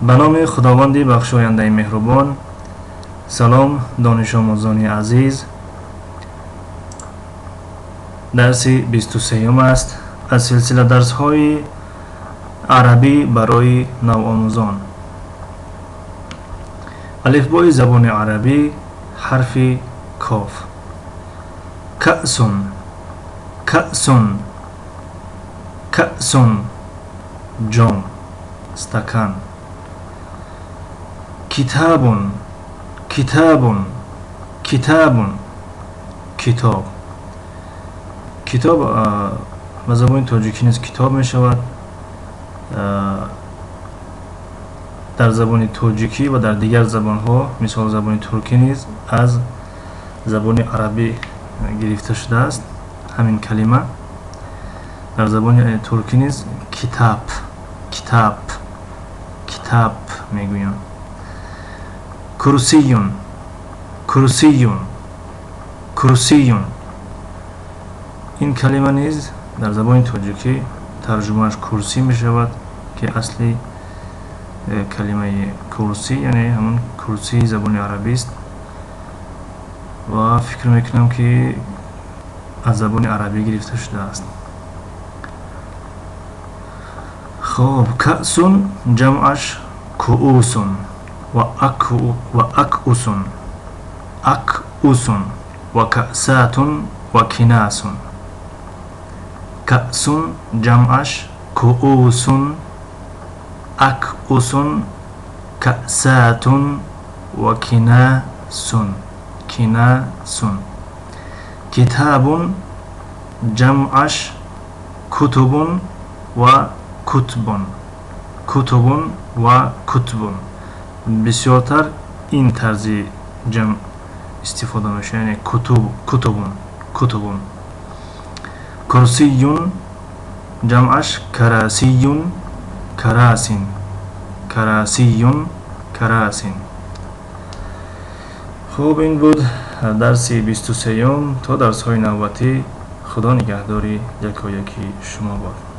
به نام خداوند بخشاینده مهربان. سلام دانش آموزان عزیز. درس 23 است از سلسله درس های عربی برای نوآموزان. الفبای زبان عربی حرف کاف. کأسون، کأسون، کأسون، جام، استکان. کتابون، کتابون، کتابون، کتاب. کتاب به زبان تاجیکی نیز کتاب می شود. در زبان تاجیکی و در دیگر زبان ها مثال زبان ترکی نیز از زبان عربی گرفته شده است. همین کلمه در زبان ترکی نیز کتاب، کتاب، کتاب میگویند. کرسیون، کرسیون، کرسیون. این کلمه نیز در زبان تاجیکی ترجمهش کرسی می شود که اصلی کلمه کرسی یعنی همون کرسی زبان عربی است و فکر میکنم که از زبان عربی گرفته شده است. خب کأسون جمعش کؤوسون و اکؤسون، اکؤسون و کأساتون و کناسون. کأسون جمعش کؤوسون، اکؤسون، کأساتون و کناسون، کناسون. کتابون جمعش کتبون و کتبون، کتبون و کتبون. بسیارتر این طرز جمع استفاده میشه یعنی کتب، کتبون، کتبون. کرسیون جمعش کراسیون، کراسین، کراسیون، کراسین. خوب این بود درس 23. تا درس های نوبتی خدا نگهداری یکایکی شما باد.